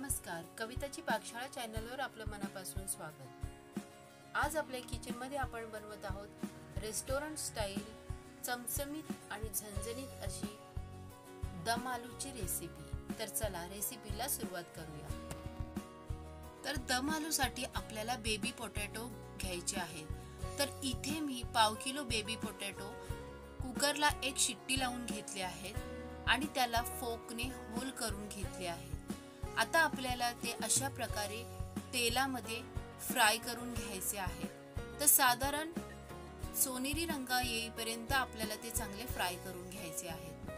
नमस्कार, कविताची पाकशाळा चॅनलवर आपलं मनापासून स्वागत। आज आपल्या किचन मध्ये आपण बनवत आहोत रेस्टॉरंट स्टाईल चमचमीत आणि झणझणीत अशी दम आलूची रेसिपी। तर चला रेसिपीला सुरुवात करूया। तर दम आलूसाठी आपल्याला बेबी पोटॅटो घ्यायचे आहेत। तर इथे मी पाव किलो बेबी पोटॅटो कुकरला एक शिट्टी लावून घेतले आहेत आणि त्याला फोकने होल करून घेतले आहेत। आता आपल्याला ते अशा प्रकारे तेलामध्ये फ्राय करून घ्यायचे आहे। तर साधारण सोनेरी रंग येईपर्यंत आपल्याला ते चांगले फ्राय करून घ्यायचे आहेत।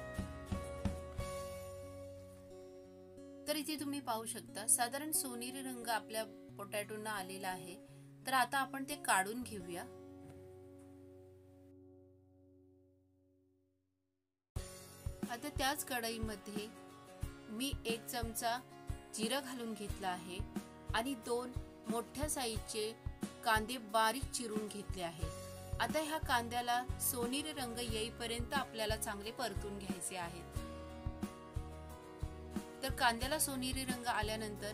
तर इथे तुम्ही पाहू शकता साधारण सोनेरी रंग आपल्या पोटॅटोना आलेला आहे। तर आता आपण ते काढून घेऊया। आता त्याच कढईमध्ये मी एक चमचा जिरा घालून घेतला आहे आणि दोन मोठ्या साईजचे कांदे बारीक चिरून घेतले आहेत। आता ह्या कांद्याला सोनेरी रंग येईपर्यंत आपल्याला चांगले परतून घ्यायचे आहेत। तर कांद्याला सोनेरी रंग आल्यानंतर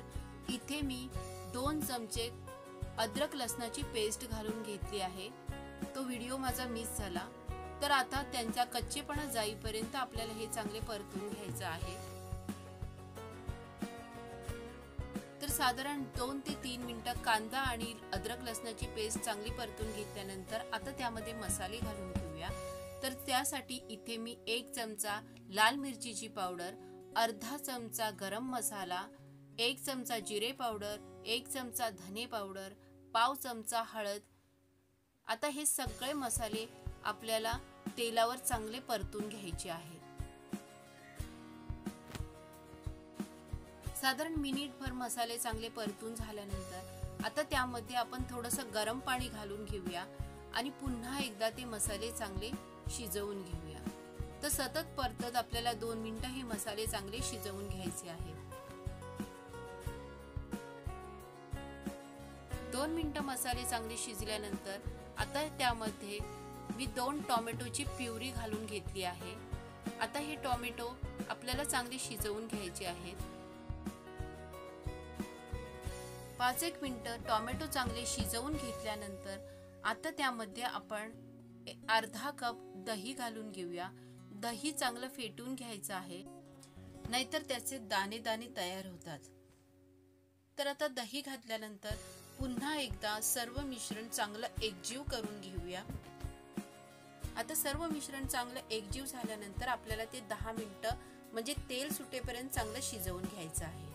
इथे मी 2 चमचे अद्रक लसणाची पेस्ट घालून घेतली आहे। तो व्हिडिओ माझा मिस झाला। तर आता त्यांचा कच्चेपणा जाईपर्यंत आपल्याला हे चांगले परतून घ्यायचे आहे। तर साधारण 2 ते 3 मिनिटं कांदा आणि अद्रक लसणाची पेस्ट चांगली परतून घेतल्यानंतर आता त्यामध्ये मसाले घालून घेऊया। तर त्यासाठी इथे मी 1 चमचा लाल मिरचीची पावडर, अर्धा चमचा गरम मसाला, 1 चमचा जिरे पावडर, 1 चमचा धने पावडर, पाव चमचा हळद। आता हे सगळे मसाले आपल्याला तेलावर चांगले परतून घ्यायचे आहेत। साधारण मिनिटभर मसाले चांगले परतून झाल्यानंतर आता त्यामध्ये आपण थोडंसं गरम पाणी घालून घेऊया आणि पुन्हा एकदा ते मसाले चांगले शिजवून घेऊया। तर सतत परतत आपल्याला 2 मिनिटं हे मसाले चांगले शिजवून घ्यायचे आहेत। 2 मिनिटं मसाले चांगले शिजल्यानंतर आता त्यामध्ये मी 2 टोमॅटोची प्युरी घालून घेतली आहे। आता हे टोमॅटो आपल्याला चांगले शिजवून घ्यायचे आहेत। 5-1 मिनिटं टोमॅटो चांगले शिजवून घेतल्यानंतर आता त्यामध्ये आपण अर्धा कप दही घालून घेऊया। दही चांगलं फेटून घ्यायचं आहे, नाहीतर त्याचे दाणे दाणे तयार होतात। तर आता दही घातल्यानंतर पुन्हा एकदा सर्व मिश्रण चांगलं एकजीव करून घेऊया। आता सर्व मिश्रण चांगलं एकजीव झाल्यानंतर आपल्याला ते 10 मिनिटं म्हणजे तेल सुटेपर्यंत चांगलं शिजवून घ्यायचं आहे।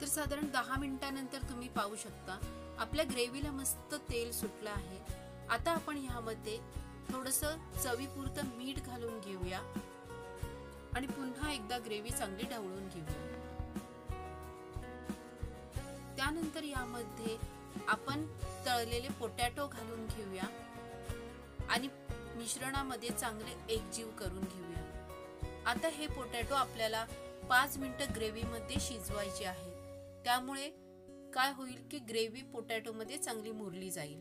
तर साधारण 10 मिनिटांनंतर तुम्ही पाहू शकता आपल्या ग्रेव्हीला मस्त तेल सुटलं आहे। आता आपण ह्यामध्ये थोडंसं चवीपुरतं मीठ घालून घेऊया आणि पुन्हा एकदा ग्रेव्ही चांगली ढवळून घेऊया। त्यानंतर यामध्ये आपण तळलेले पोटॅटो घालून घेऊया आणि मिश्रणामध्ये चांगले एकजीव करून घेऊया। आता हे पोटॅटो आपल्याला 5 मिनिटं ग्रेव्ही मध्ये शिजवायचे आहे। त्यामुळे काय होईल की ग्रेव्ही पोटॅटो मध्ये चांगली मुरली जाईल।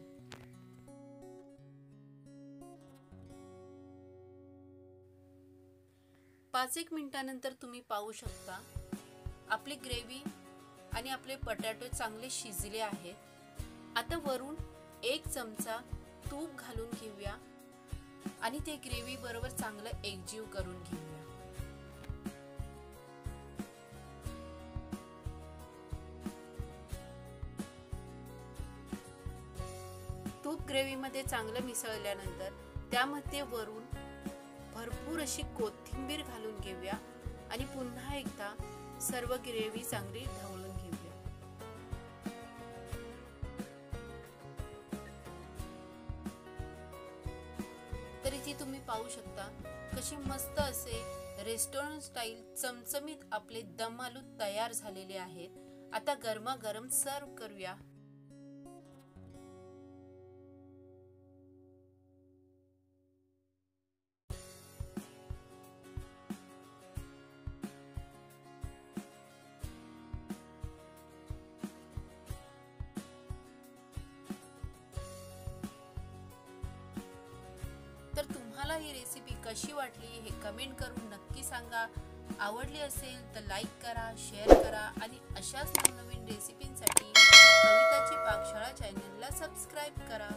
पाच एक मिनिटांनंतर तुम्ही पाहू शकता आपली ग्रेव्ही आणि आपले पोटॅटो चांगले शिजले आहेत। आता वरून 1 चमचा तूप घालून घेऊया आणि ते ग्रेव्ही बरोबर चांगलं एकजीव करून घेऊया। तूप ग्रेव्ही मध्ये चांगलं मिसळल्यानंतर त्यामध्ये वरून भरपूर अशी कोथिंबीर घालून घेऊया आणि पुन्हा एकदा सर्व ग्रेव्ही चांगली ढवळून घेऊया। तर इथे तुम्ही पाहू शकता कशी मस्त असे रेस्टॉरंट स्टाईल चमचमीत आपले दम आलू तयार झालेले आहेत। आता गरमागरम सर्व करूया। तर तुम्हाला ही रेसिपी कशी वाटली हे कमेंट करून नक्की सांगा आवडली असेल तर लाईक करा, शेअर करा आणि अशाच नवनवीन रेसिपींसाठी कविताची पाकशाळा चॅनलला सबस्क्राईब करा.